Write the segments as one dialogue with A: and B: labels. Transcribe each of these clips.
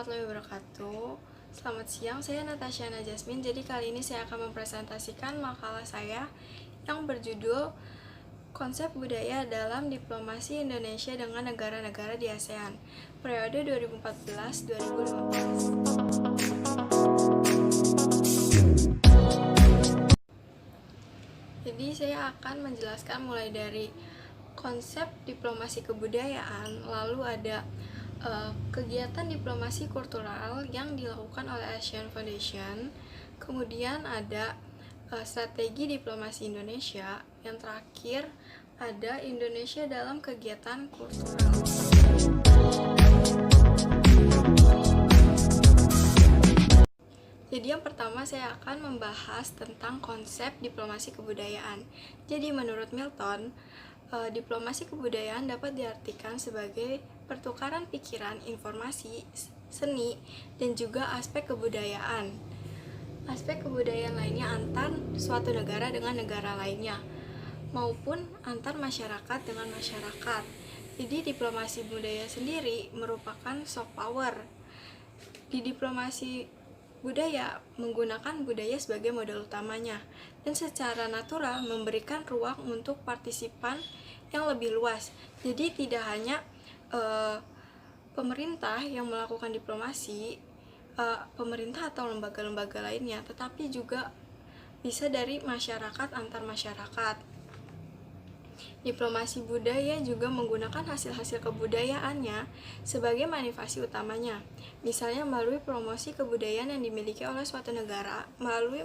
A: warahmatullahi wabarakatuh. Selamat siang, saya Natasha Najasmin. Jadi kali ini saya akan mempresentasikan makalah saya yang berjudul Konsep Budaya dalam Diplomasi Indonesia dengan Negara-negara di ASEAN, periode 2014-2015. Jadi saya akan menjelaskan mulai dari konsep diplomasi kebudayaan, lalu ada kegiatan diplomasi kultural yang dilakukan oleh Asian Foundation, kemudian ada strategi diplomasi Indonesia, yang terakhir ada Indonesia dalam kegiatan kultural. Jadi yang pertama saya akan membahas tentang konsep diplomasi kebudayaan. Jadi menurut Milton, diplomasi kebudayaan dapat diartikan sebagai pertukaran pikiran, informasi, seni, dan juga aspek kebudayaan. Aspek kebudayaan lainnya antar suatu negara dengan negara lainnya, maupun antar masyarakat dengan masyarakat. Jadi diplomasi budaya sendiri merupakan soft power. Di diplomasi budaya menggunakan budaya sebagai modal utamanya dan secara natural memberikan ruang untuk partisipan yang lebih luas. Jadi tidak hanya pemerintah yang melakukan diplomasi, pemerintah atau lembaga-lembaga lainnya, tetapi juga bisa dari masyarakat antar masyarakat. Diplomasi budaya juga menggunakan hasil-hasil kebudayaannya sebagai manifestasi utamanya, misalnya melalui promosi kebudayaan yang dimiliki oleh suatu negara, melalui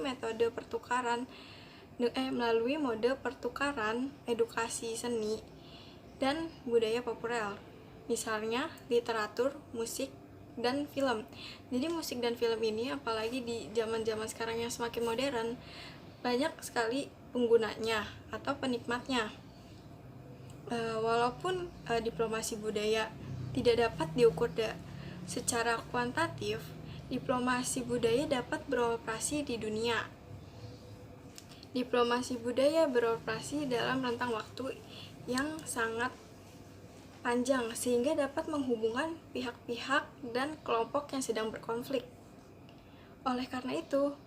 A: mode pertukaran edukasi seni dan budaya populer, misalnya literatur, musik, dan film. Jadi musik dan film ini, apalagi di zaman-zaman sekarang yang semakin modern, banyak sekali penggunanya atau penikmatnya. Walaupun diplomasi budaya tidak dapat diukur secara kuantitatif, diplomasi budaya dapat beroperasi di dunia. Diplomasi budaya beroperasi dalam rentang waktu yang sangat panjang sehingga dapat menghubungkan pihak-pihak dan kelompok yang sedang berkonflik. Oleh karena itu,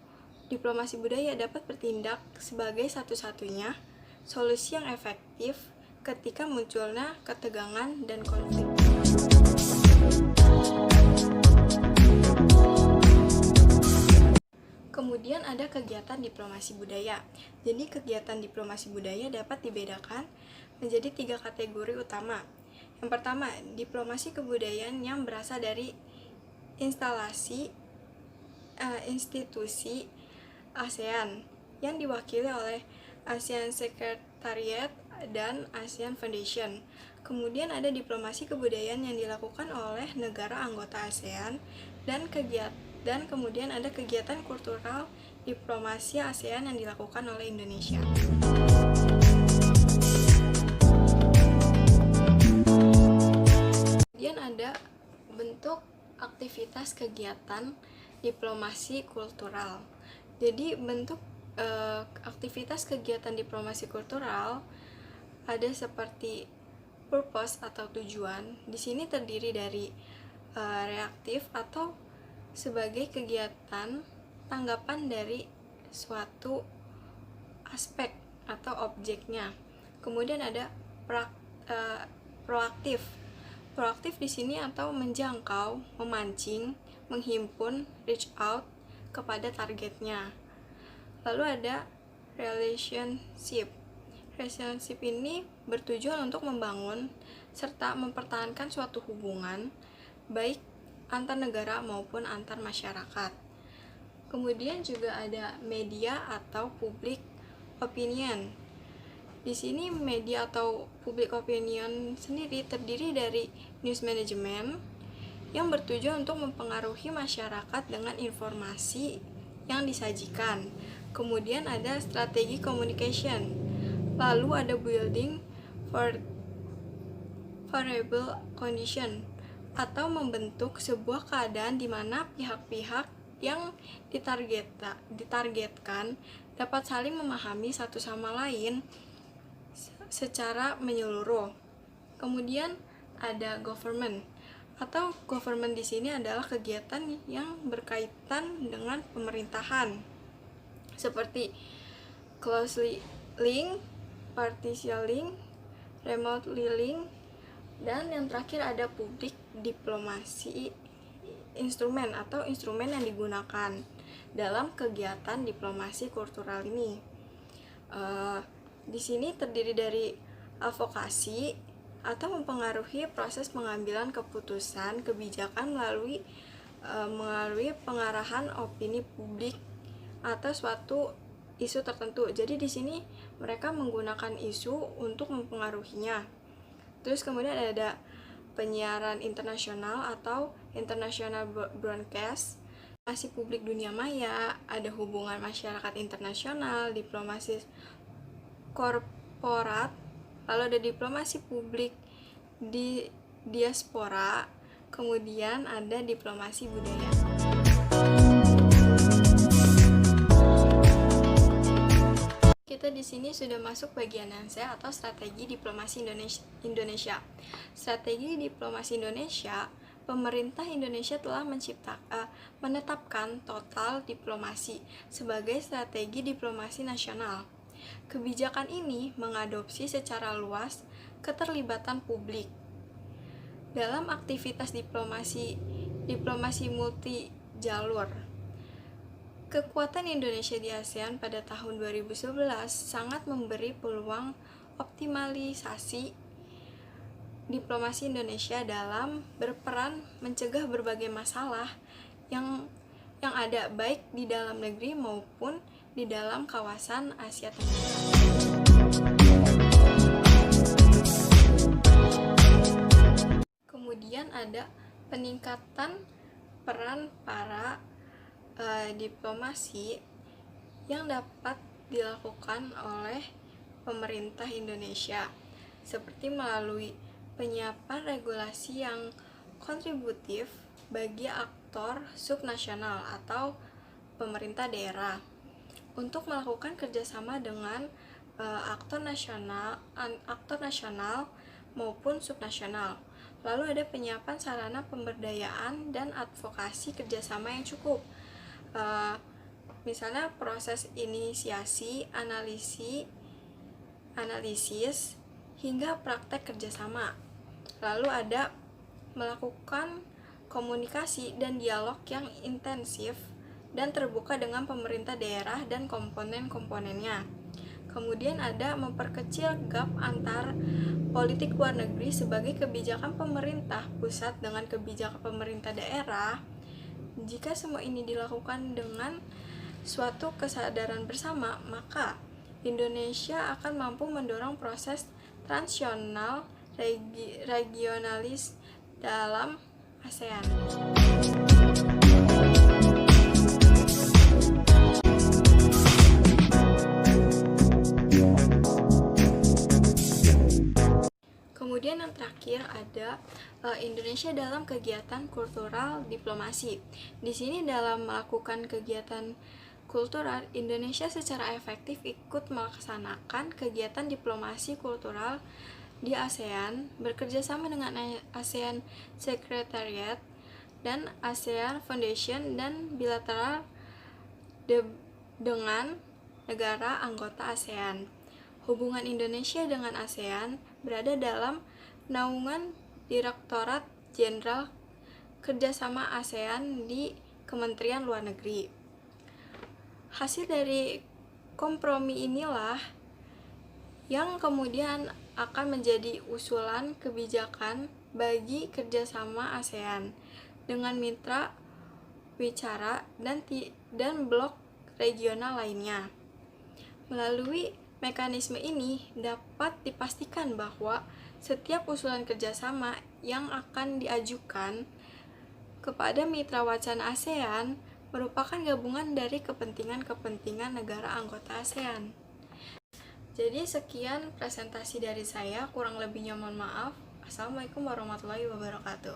A: diplomasi budaya dapat bertindak sebagai satu-satunya solusi yang efektif ketika munculnya ketegangan dan konflik. Kemudian ada kegiatan diplomasi budaya. Jadi kegiatan diplomasi budaya dapat dibedakan menjadi 3 kategori utama. Yang pertama, diplomasi kebudayaan yang berasal dari institusi ASEAN yang diwakili oleh ASEAN Secretariat dan ASEAN Foundation. Kemudian ada diplomasi kebudayaan yang dilakukan oleh negara anggota ASEAN dan kemudian ada kegiatan kultural diplomasi ASEAN yang dilakukan oleh Indonesia. Kemudian ada bentuk aktivitas kegiatan diplomasi kultural. Jadi bentuk aktivitas kegiatan diplomasi kultural ada seperti purpose atau tujuan. Di sini terdiri dari reaktif atau sebagai kegiatan tanggapan dari suatu aspek atau objeknya. Kemudian ada proaktif. Proaktif di sini atau menjangkau, memancing, menghimpun, reach out kepada targetnya. Lalu ada relationship. Relationship ini bertujuan untuk membangun serta mempertahankan suatu hubungan baik antar negara maupun antar masyarakat. Kemudian juga ada media atau public opinion. Di sini media atau public opinion sendiri terdiri dari news management yang bertujuan untuk mempengaruhi masyarakat dengan informasi yang disajikan. Kemudian ada strategi communication. Lalu ada building favorable condition atau membentuk sebuah keadaan di mana pihak-pihak yang ditargetkan dapat saling memahami satu sama lain secara menyeluruh. Kemudian ada government Atau government di sini adalah kegiatan yang berkaitan dengan pemerintahan, seperti closely link, partially link, remotely link, dan yang terakhir ada public diplomasi, instrumen atau instrumen yang digunakan dalam kegiatan diplomasi kultural ini. Di sini terdiri dari advokasi atau mempengaruhi proses pengambilan keputusan kebijakan melalui pengarahan opini publik atau suatu isu tertentu. Jadi di sini mereka menggunakan isu untuk mempengaruhinya. Terus kemudian ada penyiaran internasional atau international broadcast, diplomasi publik dunia maya, ada hubungan masyarakat internasional, diplomasi korporat, lalu ada diplomasi publik di diaspora, kemudian ada diplomasi budaya. Kita di sini sudah masuk bagian C atau strategi diplomasi Indonesia. Strategi diplomasi Indonesia, pemerintah Indonesia telah menetapkan total diplomasi sebagai strategi diplomasi nasional. Kebijakan ini mengadopsi secara luas keterlibatan publik dalam aktivitas diplomasi multi jalur. Kekuatan Indonesia di ASEAN pada tahun 2011 sangat memberi peluang optimalisasi diplomasi Indonesia dalam berperan mencegah berbagai masalah yang ada baik di dalam negeri maupun di dalam kawasan Asia Tenggara. Kemudian ada peningkatan peran para diplomasi yang dapat dilakukan oleh pemerintah Indonesia, seperti melalui penyiapan regulasi yang kontributif bagi aktor subnasional atau pemerintah daerah untuk melakukan kerjasama dengan aktor nasional maupun subnasional. Lalu ada penyiapan sarana pemberdayaan dan advokasi kerjasama yang cukup, misalnya proses inisiasi, analisis hingga praktek kerjasama. Lalu ada melakukan komunikasi dan dialog yang intensif dan terbuka dengan pemerintah daerah dan komponen-komponennya. Kemudian ada memperkecil gap antar politik luar negeri sebagai kebijakan pemerintah pusat dengan kebijakan pemerintah daerah. Jika semua ini dilakukan dengan suatu kesadaran bersama, maka Indonesia akan mampu mendorong proses transnasional regionalis dalam ASEAN. Kemudian yang terakhir ada Indonesia dalam kegiatan kultural diplomasi. Di sini dalam melakukan kegiatan kultural, Indonesia secara efektif ikut melaksanakan kegiatan diplomasi kultural di ASEAN, bekerja sama dengan ASEAN Secretariat dan ASEAN Foundation dan bilateral dengan negara anggota ASEAN. Hubungan Indonesia dengan ASEAN berada dalam naungan Direktorat Jenderal Kerjasama ASEAN di Kementerian Luar Negeri. Hasil dari kompromi inilah yang kemudian akan menjadi usulan kebijakan bagi kerjasama ASEAN dengan mitra bicara dan blok regional lainnya. Melalui mekanisme ini dapat dipastikan bahwa setiap usulan kerjasama yang akan diajukan kepada mitra wacana ASEAN merupakan gabungan dari kepentingan-kepentingan negara anggota ASEAN. Jadi sekian presentasi dari saya, kurang lebihnya mohon maaf. Assalamualaikum warahmatullahi wabarakatuh.